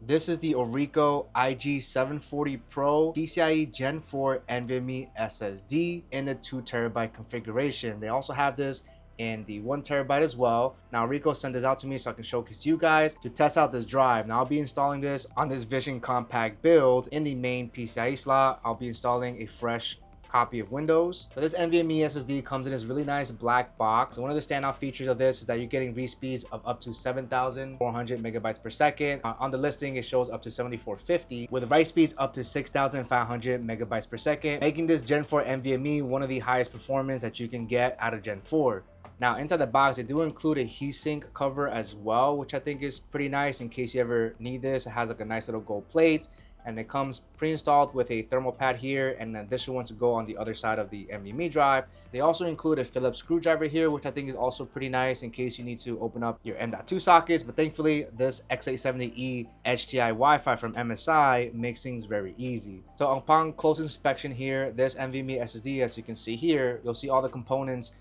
This is the ORICO IG740 Pro PCIe Gen 4 NVMe SSD in the 2TB configuration. They also have this in the 1TB as well. Now ORICO sent this out to me so I can showcase you guys to test out this drive. Now I'll be installing this on this Vision Compact Build in the main PCIe slot. I'll be installing a fresh copy of Windows. So this NVMe SSD comes in this really nice black box. And one of the standout features of this is that you're getting read speeds of up to 7,400 megabytes per second. On the listing, it shows up to 7,450 with write speeds up to 6,500 megabytes per second, making this Gen 4 NVMe one of the highest performance that you can get out of Gen 4. Now inside the box, they do include a heatsink cover as well, which I think is pretty nice in case you ever need this. It has like a nice little gold plate, and it comes pre-installed with a thermal pad here and an additional one to go on the other side of the NVMe drive. They also include a Phillips screwdriver here, which I think is also pretty nice in case you need to open up your M.2 sockets. But thankfully, this X870E HTI Wi-Fi from MSI makes things very easy. So upon close inspection here, this NVMe SSD, as you can see here, you'll see all the components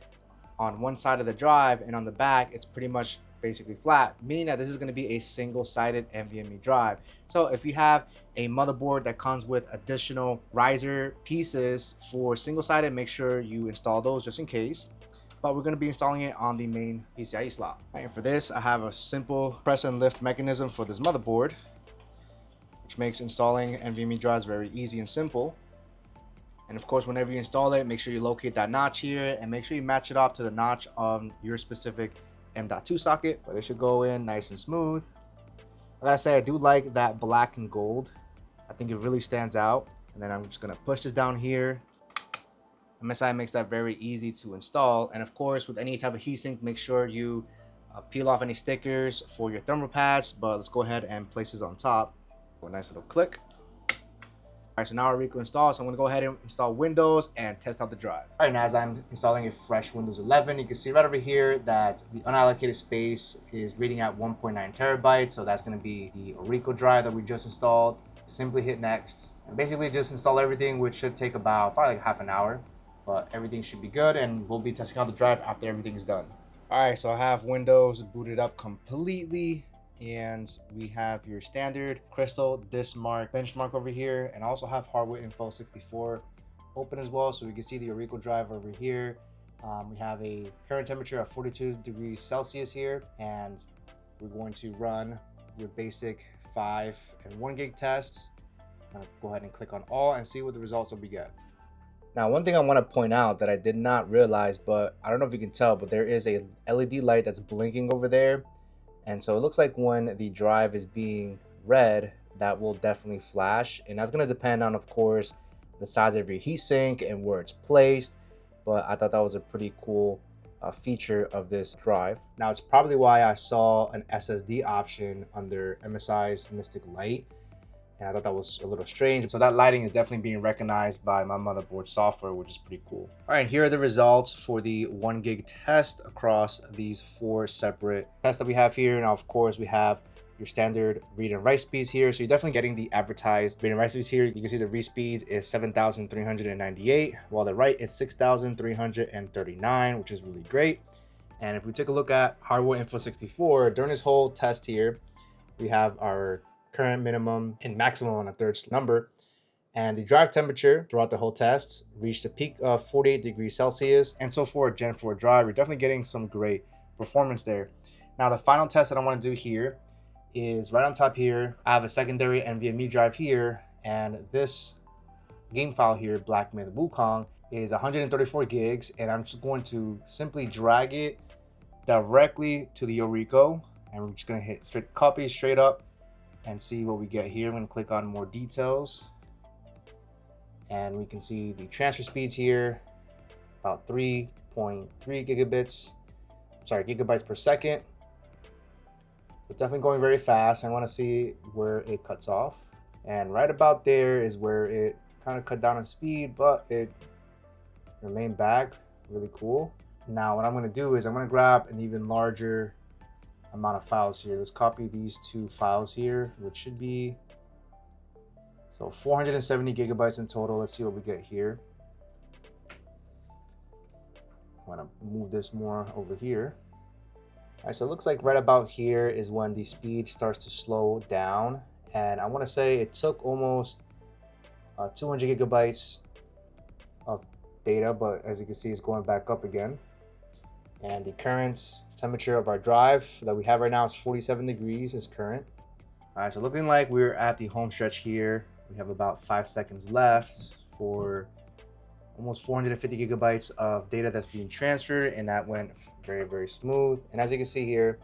on one side of the drive, and on the back, it's pretty much basically flat, meaning that this is going to be a single-sided NVMe drive. So if you have a motherboard that comes with additional riser pieces for single-sided, make sure you install those just in case. But we're going to be installing it on the main PCIe slot. All right, for this, I have a simple press and lift mechanism for this motherboard, which makes installing NVMe drives very easy and simple. And of course, whenever you install it, make sure you locate that notch here and make sure you match it up to the notch on your specific M.2 socket, but it should go in nice and smooth. I gotta say, I do like that black and gold. I think it really stands out. And then I'm just gonna push this down here. MSI makes that very easy to install. And of course, with any type of heatsink, make sure you peel off any stickers for your thermal pads, but let's go ahead and place this on top. A nice little click. All right, so now ORICO installed, so I'm gonna go ahead and install Windows and test out the drive. All right, now as I'm installing a fresh Windows 11, you can see right over here that the unallocated space is reading at 1.9 terabytes. So that's gonna be the ORICO drive that we just installed. Simply hit next and basically just install everything, which should take about probably like half an hour, but everything should be good, and we'll be testing out the drive after everything is done. All right, so I have Windows booted up completely, and we have your standard Crystal disk mark benchmark over here, and also have hardware info 64 open as well, so we can see the ORICO drive over here. We have a current temperature of 42 degrees Celsius here, and we're going to run your basic 5 and 1 gig tests. I'm gonna go ahead and click on all and see what the results will be get. Now, one thing I want to point out that I did not realize, but I don't know if you can tell, but there is a LED light that's blinking over there. And so it looks like when the drive is being read, that will definitely flash. And that's going to depend on, of course, the size of your heatsink and where it's placed. But I thought that was a pretty cool feature of this drive. Now, it's probably why I saw an SSD option under MSI's Mystic Light. And I thought that was a little strange. So that lighting is definitely being recognized by my motherboard software, which is pretty cool. All right, here are the results for the 1 gig test across these 4 separate tests that we have here. Now, of course, we have your standard read and write speeds here. So you're definitely getting the advertised read and write speeds here. You can see the read speeds is 7,398, while the write is 6,339, which is really great. And if we take a look at hardware info 64, during this whole test here, we have our current, minimum, and maximum on a third number, and the drive temperature throughout the whole test reached a peak of 48 degrees Celsius. And so for a Gen 4 drive, you're definitely getting some great performance there. Now, the final test that I want to do here is right on top here. I have a secondary NVMe drive here, and this game file here, Black Myth Wukong, is 134 gigs, and I'm just going to simply drag it directly to the ORICO, and we're just going to hit straight copy straight up and see what we get here. I'm going to click on more details, and we can see the transfer speeds here, about 3.3 gigabytes per second. So definitely going very fast. I want to see where it cuts off, and right about there is where it kind of cut down on speed, but it remained back. Really cool. Now what I'm going to do is I'm going to grab an even larger amount of files here. Let's copy these 2 files here, which should be 470 gigabytes in total. Let's see what we get here. I'm gonna move this more over here. All right, so it looks like right about here is when the speed starts to slow down, and I want to say it took almost 200 gigabytes of data, but as you can see, it's going back up again. And the current temperature of our drive that we have right now is 47 degrees is current. All right, so looking like we're at the home stretch here. We have about 5 seconds left for almost 450 gigabytes of data that's being transferred, and that went very, very smooth. And as you can see here,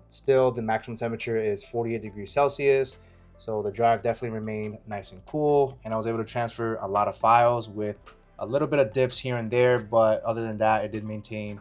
still the maximum temperature is 48 degrees Celsius. So the drive definitely remained nice and cool, and I was able to transfer a lot of files with a little bit of dips here and there, but other than that, it did maintain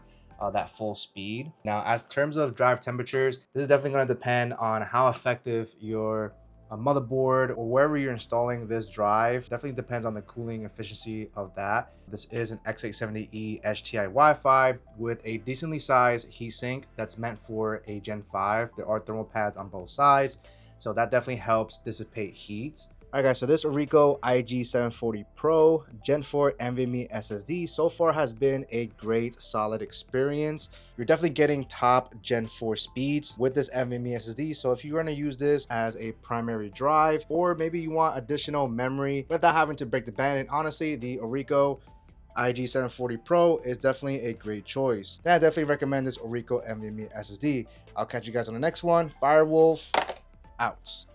that full speed. Now, as terms of drive temperatures, this is definitely going to depend on how effective your motherboard or wherever you're installing this drive. Definitely depends on the cooling efficiency of that. This is an X870E HTI Wi-Fi with a decently sized heatsink that's meant for a Gen 5. There are thermal pads on both sides, so that definitely helps dissipate heat. All right, guys, so this ORICO IG740 Pro Gen 4 NVMe SSD so far has been a great, solid experience. You're definitely getting top Gen 4 speeds with this NVMe SSD. So if you're going to use this as a primary drive, or maybe you want additional memory without having to break the bank, and honestly, the ORICO IG740 Pro is definitely a great choice. Then I definitely recommend this ORICO NVMe SSD. I'll catch you guys on the next one. Firewolf out.